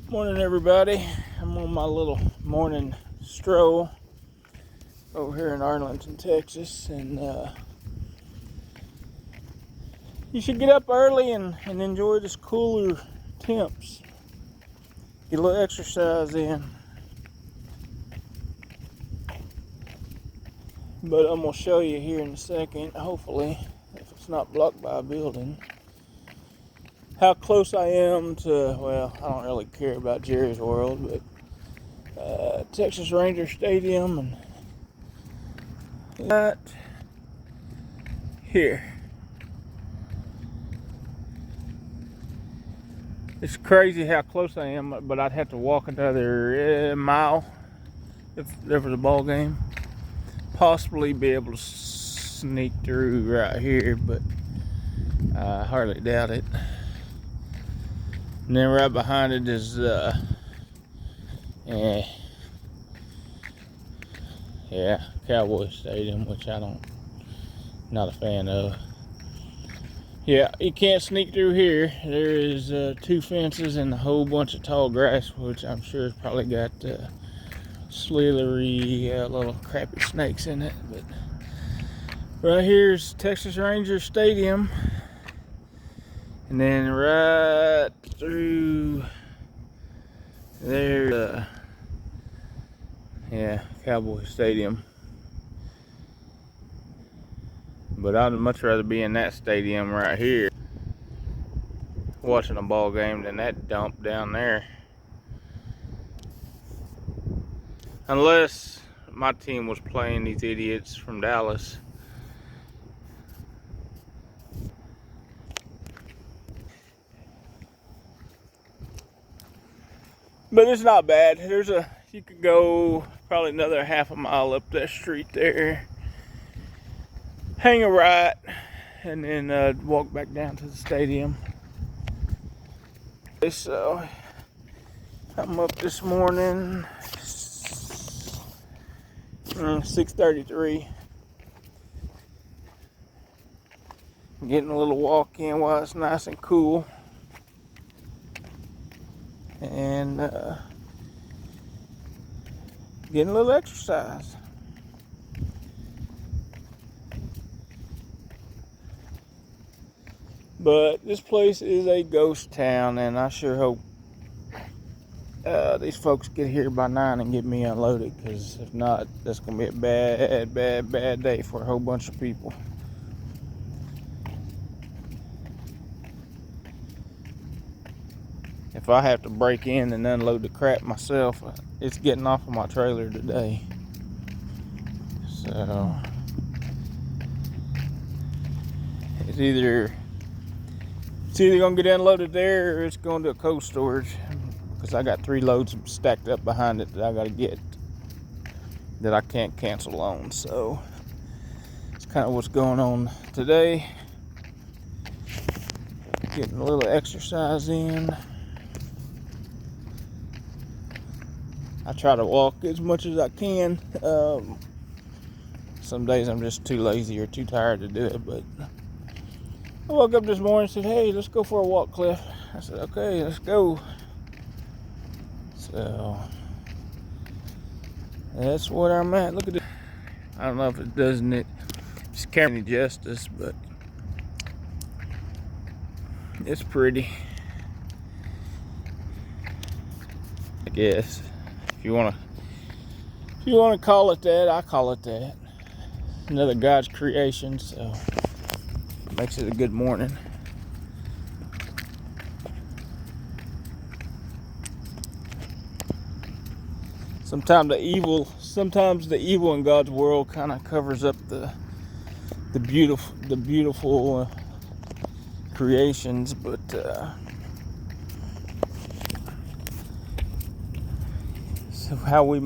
Morning, everybody. I'm on my little morning stroll over here in Arlington, Texas, and you should get up early and enjoy this cooler temps. Get a little exercise in. But I'm gonna show you here in a second, hopefully, if it's not blocked by a building, how close I am to, well, I don't really care about Jerry's World, but Texas Ranger Stadium, and right here. It's crazy how close I am, but I'd have to walk another mile if there was a ball game. Possibly be able to sneak through right here, but I hardly doubt it. And then right behind it is Cowboy Stadium, which not a fan of. Yeah, you can't sneak through here. There is 2 fences and a whole bunch of tall grass, which I'm sure has probably got slithery little crappy snakes in it. But right here's Texas Ranger Stadium, and then right through there, Cowboy Stadium. But I'd much rather be in that stadium right here watching a ball game than that dump down there. Unless my team was playing these idiots from Dallas. But it's not bad. You could go probably another half a mile up that street there, hang a right, and then walk back down to the stadium. So I'm up this morning, 6:33. Getting a little walk in while it's nice and cool, and getting a little exercise. But this place is a ghost town, and I sure hope these folks get here by 9 and get me unloaded, because if not, that's going to be a bad day for a whole bunch of people. If I have to break in and unload the crap myself, it's getting off of my trailer today. So it's either gonna get unloaded there, or it's going to a cold storage, because I got 3 loads stacked up behind it that I gotta get, that I can't cancel on. So it's kind of what's going on today. Getting a little exercise in. I try to walk as much as I can. Some days I'm just too lazy or too tired to do it, but I woke up this morning and said, hey, let's go for a walk, Cliff. I said, okay, let's go. So that's what I'm at. Look at it. I don't know if it doesn't it's carrying any justice, but it's pretty, I guess. If you want to call it that, I call it that. Another God's creation, so makes it a good morning. Sometimes the evil in God's world kind of covers up the beautiful creations, but so how we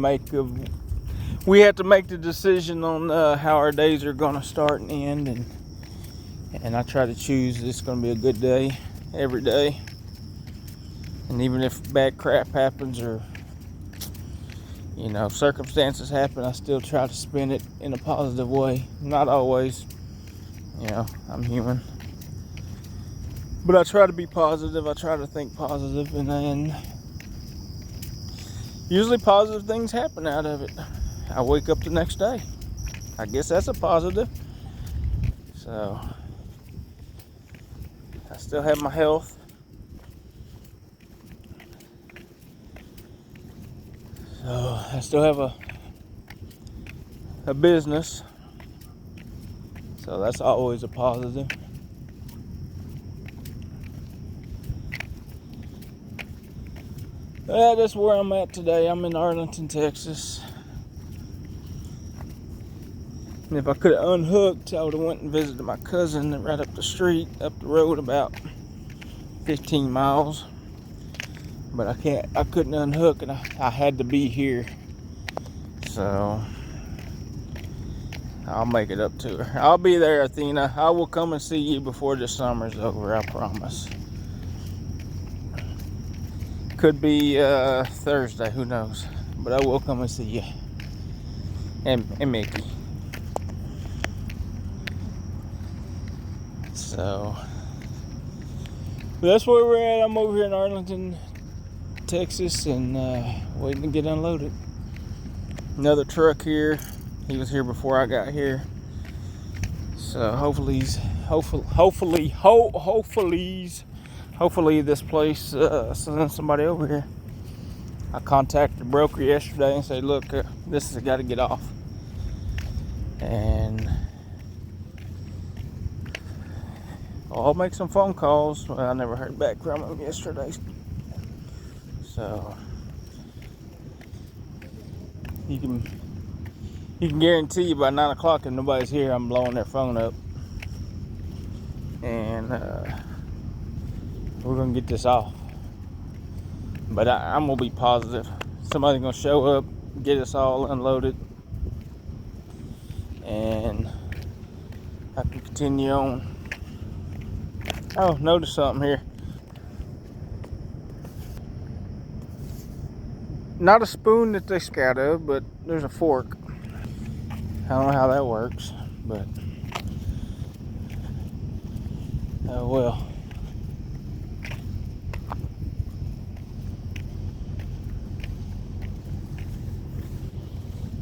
have to make the decision on how our days are going to start and end, and I try to choose it's going to be a good day every day. And even if bad crap happens, or circumstances happen, I still try to spin it in a positive way. Not always, I'm human, but I try to be positive. I try to think positive, and then usually positive things happen out of it. I wake up the next day. I guess that's a positive. So I still have my health. So I still have a business. So that's always a positive. That's where I'm at today. I'm in Arlington, Texas. And if I could have unhooked, I would have went and visited my cousin right up the street, up the road about 15 miles. But I couldn't unhook, and I had to be here. So I'll make it up to her. I'll be there, Athena. I will come and see you before the summer's over, I promise. Could be Thursday, who knows. But I will come and see you. And Mickey. So that's where we're at. I'm over here in Arlington, Texas, and waiting to get unloaded. Another truck here. He was here before I got here. So hopefully this place sends somebody over here. I contacted the broker yesterday and said, look, this has got to get off. And I'll make some phone calls. Well, I never heard back from him yesterday. So you can guarantee you by 9 o'clock if nobody's here, I'm blowing their phone up. And we're going to get this off. But I'm going to be positive. Somebody's going to show up, get us all unloaded. And I can continue on. Oh, notice something here. Not a spoon that they scout of, but there's a fork. I don't know how that works, but oh well.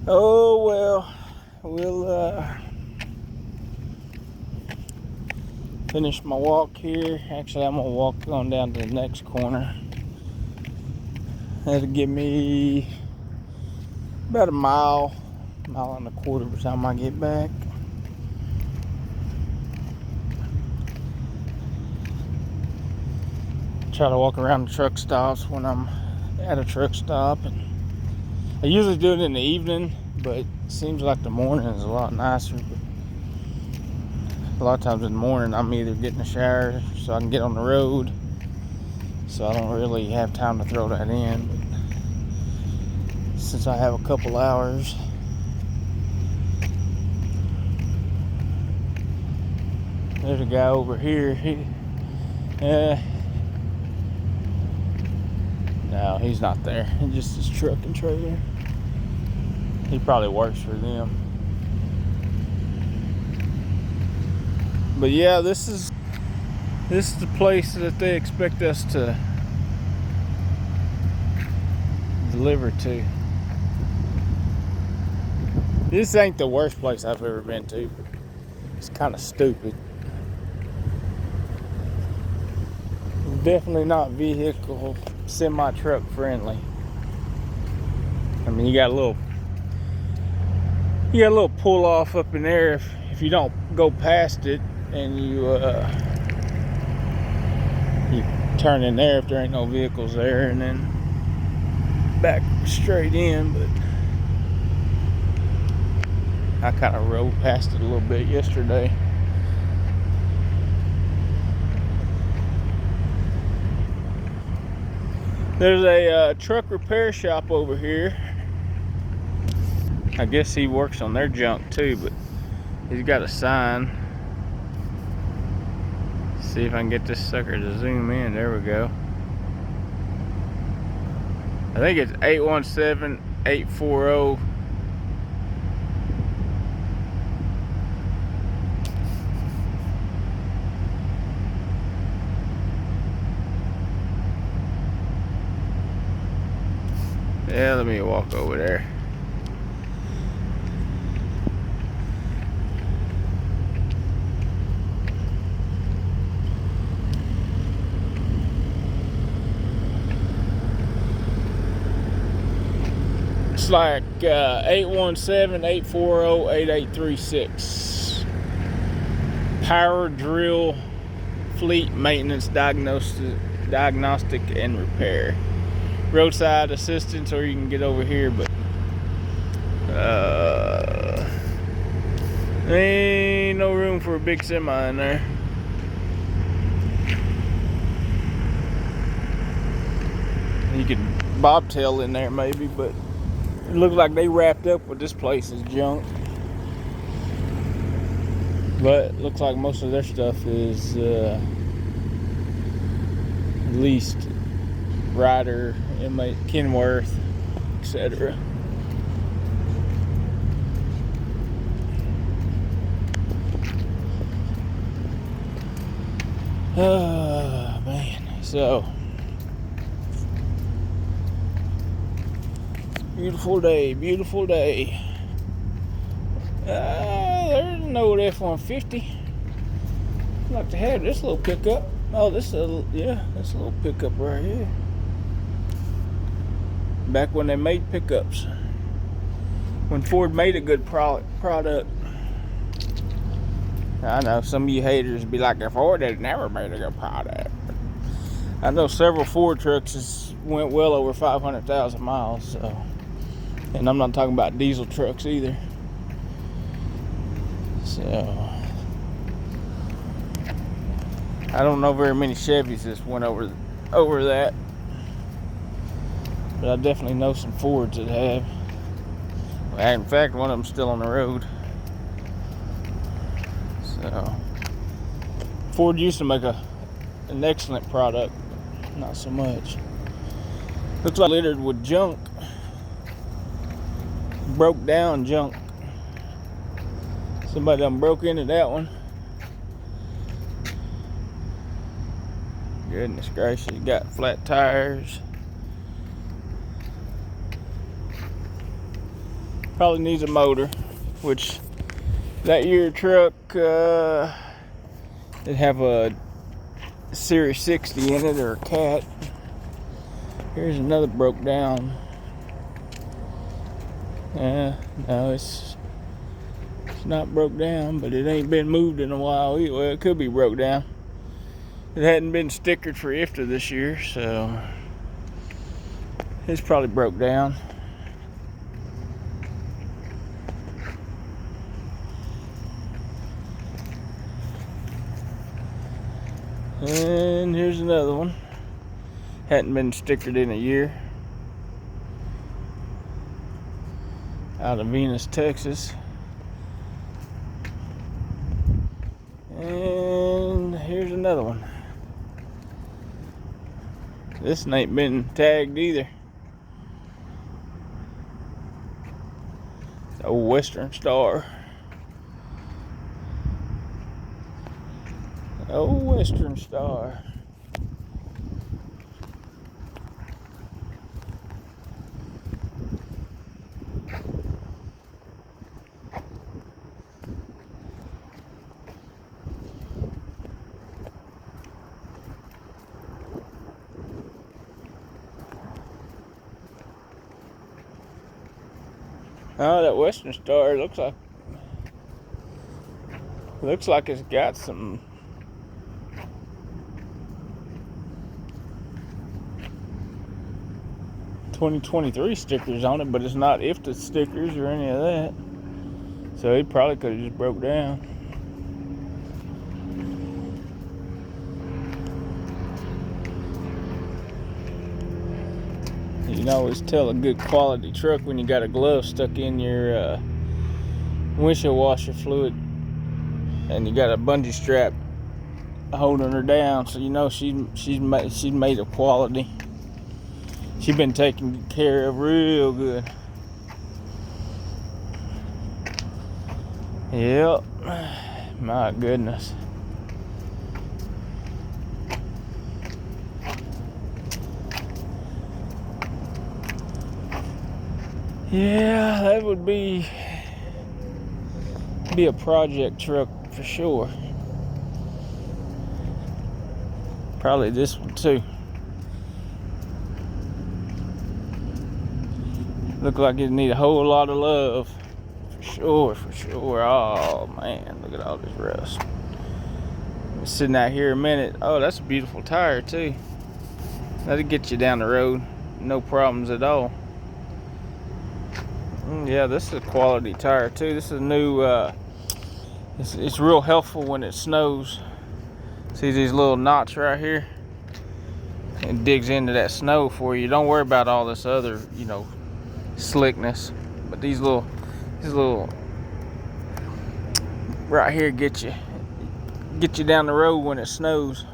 Oh well. We'll finish my walk here. Actually, I'm gonna walk on down to the next corner. That'll give me about a mile and a quarter by the time I get back. Try to walk around the truck stops when I'm at a truck stop. And I usually do it in the evening, but it seems like the morning is a lot nicer. But a lot of times in the morning, I'm either getting a shower so I can get on the road, so I don't really have time to throw that in. But since I have a couple hours, there's a guy over here. No, he's not there. It's just his truck and trailer. He probably works for them. But yeah, this is the place that they expect us to deliver to. This ain't the worst place I've ever been to. It's kind of stupid. Definitely not vehicle semi-truck friendly. I mean, you got a little pull off up in there if you don't go past it, and you turn in there if there ain't no vehicles there, and then back straight in. But I kind of rode past it a little bit yesterday. There's a truck repair shop over here. I guess he works on their junk too, but he's got a sign. See if I can get this sucker to zoom in. There we go. I think it's 817-840. Yeah, let me walk over there. It's like 817-840-8836. Power Drill Fleet Maintenance Diagnostic and Repair. Roadside assistance, or you can get over here, but there ain't no room for a big semi in there. You could bobtail in there maybe, but it looks like they wrapped up with this place is junk. But it looks like most of their stuff is leased. Ryder, Kenworth, etc. Oh man, so beautiful day, beautiful day. There's an old F-150. I'd like to have this little pickup. Oh, this is a little pickup right here. Back when they made pickups, when Ford made a good product. I know some of you haters be like, Ford had never made a good product. I know several Ford trucks went well over 500,000 miles. So, and I'm not talking about diesel trucks either. So, I don't know very many Chevys that went over that. But I definitely know some Fords that have. In fact, one of them's still on the road. So, Ford used to make an excellent product, not so much. Looks like littered with junk, broke down junk. Somebody done broke into that one. Goodness gracious, you got flat tires. Probably needs a motor, which that year truck it have a Series 60 in it, or a Cat. Here's another broke down. No, it's not broke down, but it ain't been moved in a while. Well, it could be broke down. It hadn't been stickered for IFTA this year, so it's probably broke down. And here's another one. Hadn't been stickered in a year. Out of Venus, Texas. And here's another one. This ain't been tagged either. It's old Western Star. Old Western Star. Oh, that Western Star looks like it's got some (2023) stickers on it, but it's not IFTA stickers or any of that. So it probably could have just broke down. You can always tell a good quality truck when you got a glove stuck in your windshield washer fluid, and you got a bungee strap holding her down, so you know she's made of quality. She's been taken care of real good. Yep, my goodness. Yeah, that would be a project truck for sure. Probably this one too. Look like it need a whole lot of love. For sure. Oh man, look at all this rust. I'm sitting out here a minute. Oh, that's a beautiful tire too. That'll get you down the road. No problems at all. Yeah, this is a quality tire too. This is a new, it's real helpful when it snows. See these little knots right here? It digs into that snow for you. Don't worry about all this other, slickness. But these little right here get you down the road when it snows.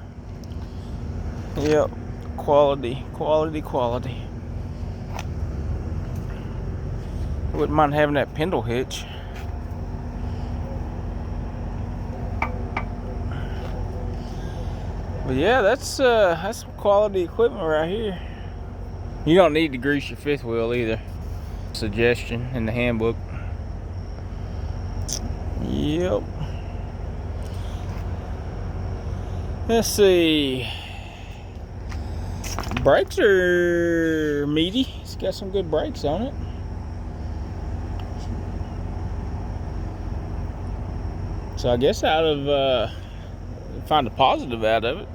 Yep, quality. Wouldn't mind having that pendle hitch. But yeah, that's some quality equipment right here. You don't need to grease your fifth wheel either. Suggestion in the handbook. Yep. Let's see. Brakes are meaty. It's got some good brakes on it. So I guess find a positive out of it.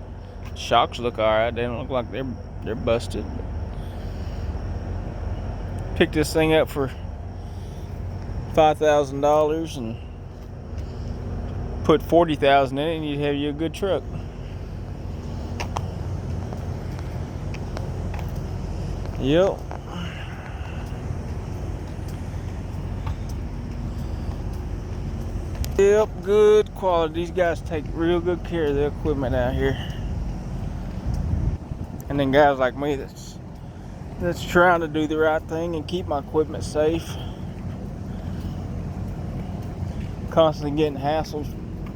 Shocks look alright. They don't look like they're busted. Picked this thing up for $5,000 and put $40,000 in it, and you'd have you a good truck. Yep. Yep, good quality. These guys take real good care of their equipment out here. And then guys like me that's trying to do the right thing and keep my equipment safe. Constantly getting hassled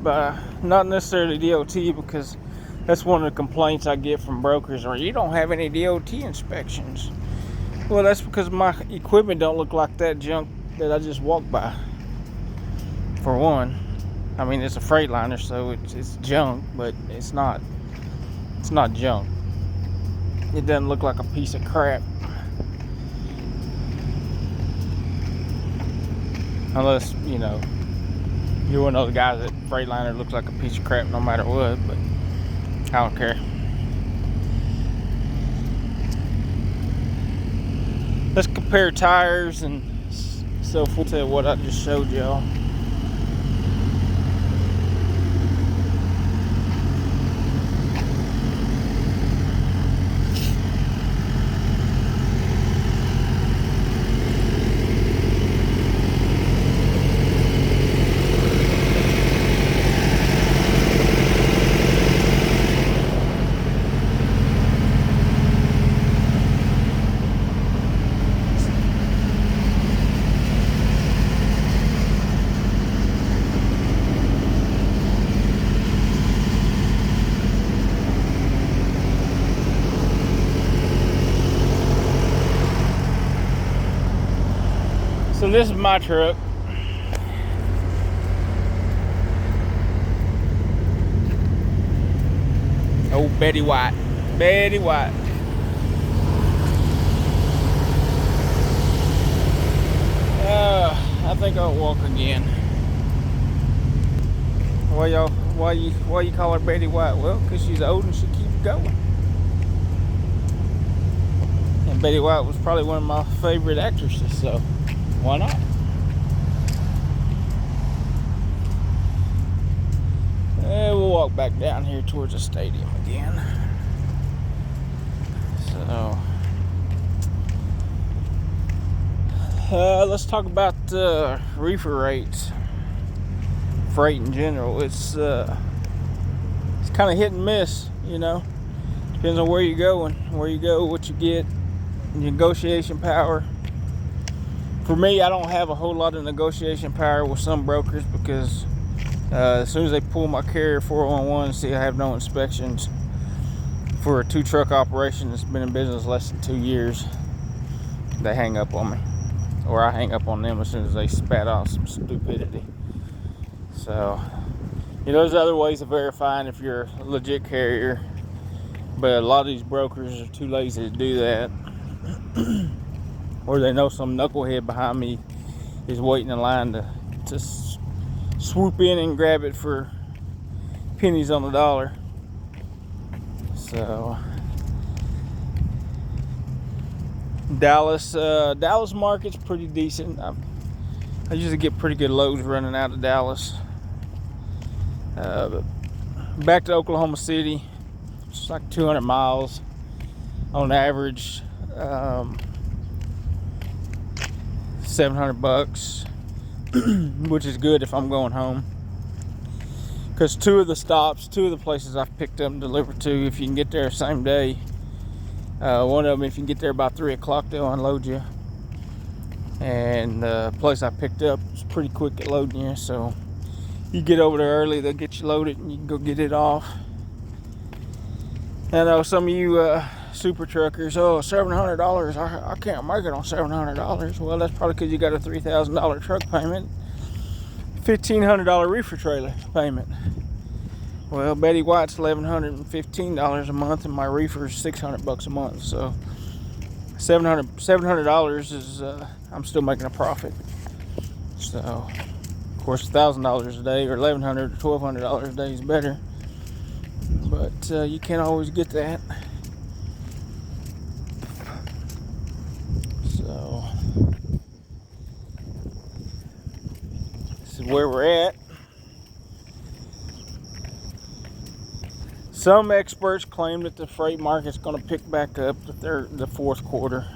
by not necessarily DOT, because that's one of the complaints I get from brokers, or you don't have any DOT inspections. Well, that's because my equipment don't look like that junk that I just walked by. For one, I mean, it's a Freightliner, so it's junk, but it's not junk. It doesn't look like a piece of crap. Unless, you're one of those guys that Freightliner looks like a piece of crap no matter what, but I don't care. Let's compare tires and so forth to what I just showed y'all. So this is my truck. Old Betty White. I think I'll walk again. Why you call her Betty White? Well, because she's old and she keeps going. And Betty White was probably one of my favorite actresses, so why not? We'll walk back down here towards the stadium again. So, let's talk about reefer rates. Freight in general, it's kind of hit and miss, Depends on where you're going, what you get, negotiation power. For me, I don't have a whole lot of negotiation power with some brokers because as soon as they pull my carrier 411, see I have no inspections for a 2-truck operation that's been in business less than 2 years, they hang up on me. or I hang up on them as soon as they spat out some stupidity. So, there's other ways of verifying if you're a legit carrier, but a lot of these brokers are too lazy to do that. Or they know some knucklehead behind me is waiting in line to swoop in and grab it for pennies on the dollar. So Dallas market's pretty decent. I usually get pretty good loads running out of Dallas. But back to Oklahoma City, it's like 200 miles on average. $700, which is good if I'm going home. Because two of the places I've picked up and delivered to, if you can get there the same day, one of them, if you can get there about 3 o'clock, they'll unload you. And the place I picked up is pretty quick at loading you, so you get over there early, they'll get you loaded and you can go get it off. I know some of you super truckers, $700, I can't make it on $700. Well, that's probably because you got a $3,000 truck payment, $1,500 reefer trailer payment. Well, Betty White's $1,115 a month, and my reefer is $600 a month. So $700 is I'm still making a profit. So of course $1,000 a day or $1,100 or $1,200 a day is better, but you can't always get that. So this is where we're at. Some experts claim that the freight market's going to pick back up the fourth quarter.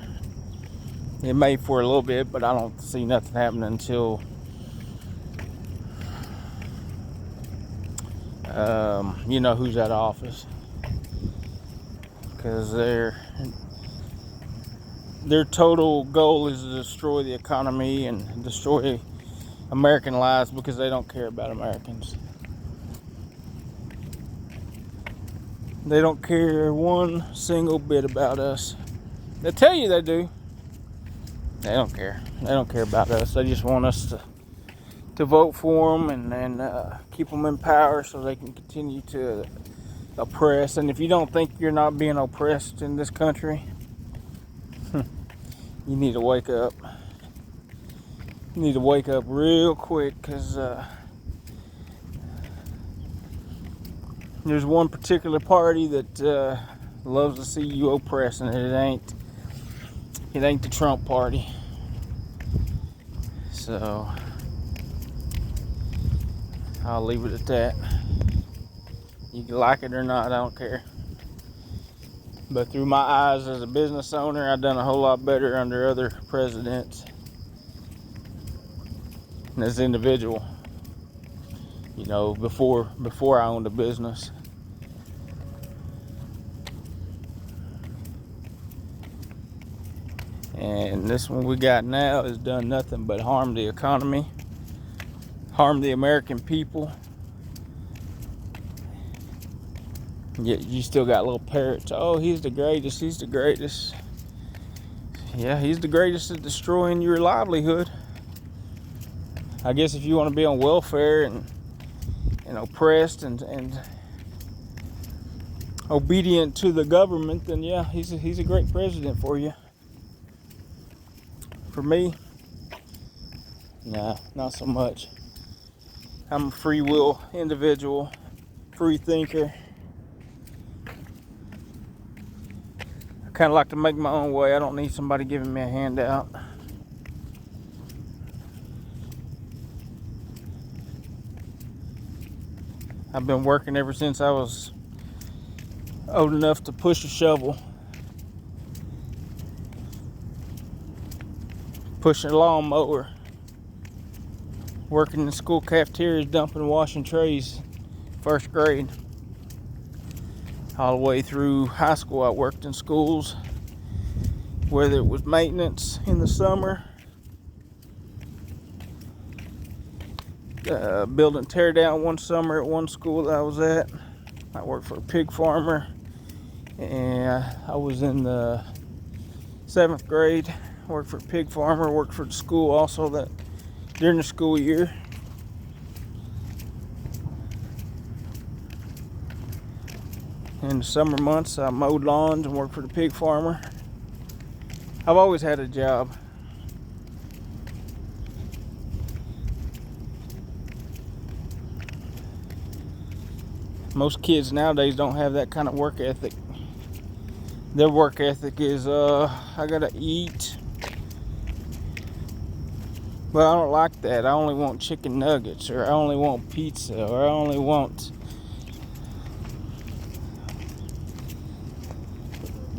It may for a little bit, but I don't see nothing happening until you know who's out of office, because their total goal is to destroy the economy and destroy American lives, because they don't care about Americans. They don't care one single bit about us. They tell you they do. They don't care. They don't care about us. They just want us to vote for them and keep them in power so they can continue to oppress. And if you don't think you're not being oppressed in this country, you need to wake up. You need to wake up real quick, because there's one particular party that loves to see you oppressed, and it ain't the Trump party. So I'll leave it at that. You can like it or not, I don't care. But through my eyes as a business owner, I've done a whole lot better under other presidents and as an individual. You know, before I owned a business. And this one we got now has done nothing but harm the economy, harm the American people. Yet you still got little parrots. Oh, he's the greatest. He's the greatest. Yeah, he's the greatest at destroying your livelihood. I guess if you want to be on welfare and oppressed and obedient to the government, then yeah, he's a great president for you. For me, nah, not so much. I'm a free will individual, free thinker. I kind of like to make my own way. I don't need somebody giving me a handout. I've been working ever since I was old enough to push a shovel, pushing a lawnmower, working in school cafeterias, dumping and washing trays, first grade. All the way through high school, I worked in schools, whether it was maintenance in the summer, building tear down one summer at one school that I was at. I worked for a pig farmer, and I was in the 7th grade work for a pig farmer, work for the school also that during the school year. In the summer months, I mowed lawns and worked for the pig farmer. I've always had a job. Most kids nowadays don't have that kind of work ethic. Their work ethic is, I gotta eat. But I don't like that. I only want chicken nuggets, or I only want pizza, or I only want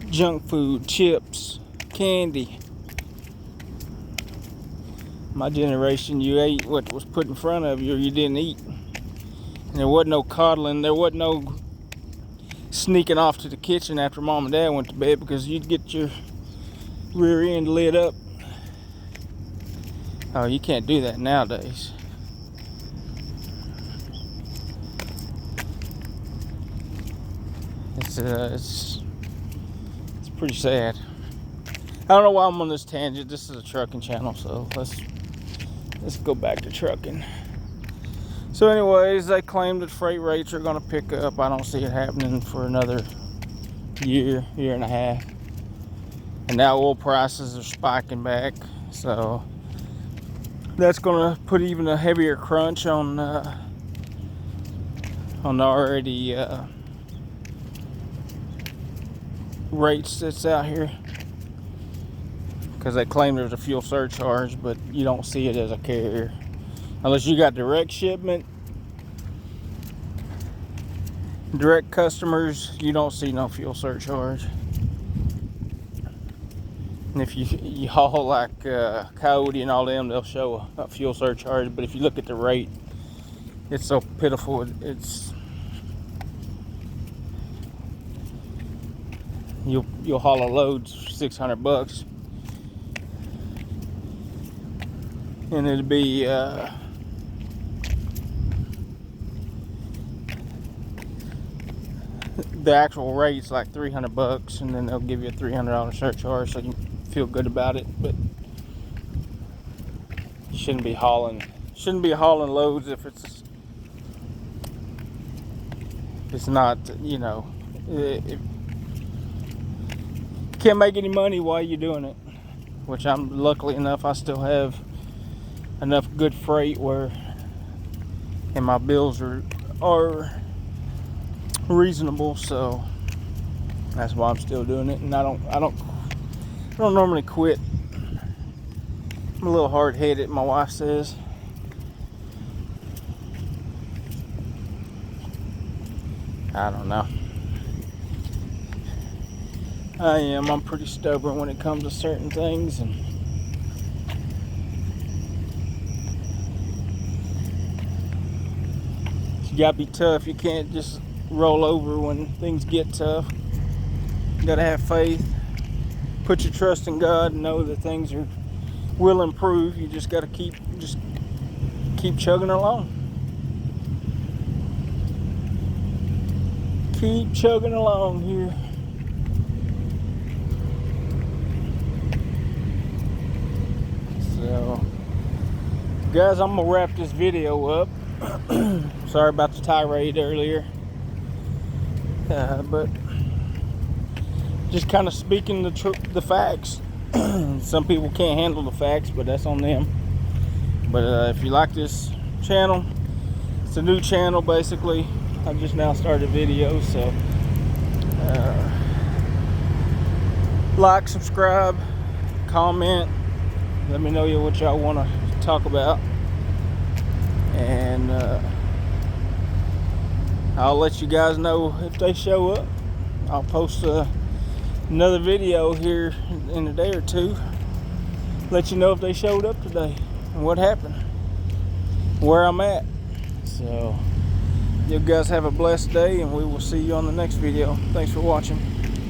junk food, chips, candy. My generation, you ate what was put in front of you, or you didn't eat. And there wasn't no coddling. There wasn't no sneaking off to the kitchen after mom and dad went to bed, because you'd get your rear end lit up. Oh, you can't do that nowadays. It's pretty sad. I don't know why I'm on this tangent. This is a trucking channel, so let's go back to trucking. So anyways, they claim that freight rates are going to pick up. I don't see it happening for another year and a half. And now oil prices are spiking back, so that's going to put even a heavier crunch on the already rates that's out here, because they claim there's a fuel surcharge, but you don't see it as a carrier unless you got direct shipment, direct customers. You don't see no fuel surcharge. And if you haul like Coyote and all them, they'll show a fuel surcharge, but if you look at the rate, it's so pitiful. You'll haul a load for $600, and it'll be the actual rate's like $300, and then they'll give you a $300 surcharge, so you feel good about it. But you shouldn't be hauling loads if it's not, you know, if can't make any money while you're doing it, which I'm luckily enough, I still have enough good freight where, and my bills are reasonable, so that's why I'm still doing it. And I don't normally quit. I'm a little hard-headed, my wife says. I don't know. I am. I'm pretty stubborn when it comes to certain things, and you gotta be tough. You can't just roll over when things get tough. You gotta have faith. Put your trust in God and know that things will improve. You just gotta keep chugging along. Keep chugging along here. So, guys, I'm gonna wrap this video up. Sorry about the tirade earlier, but just kind of speaking the facts. Some people can't handle the facts, but that's on them. But if you like this channel, it's a new channel basically. I just now started videos, so like, subscribe, comment. Let me know what y'all want to talk about, and I'll let you guys know if they show up. I'll post another video here in a day or two. Let you know if they showed up today and what happened, where I'm at. So you guys have a blessed day, and we will see you on the next video. Thanks for watching.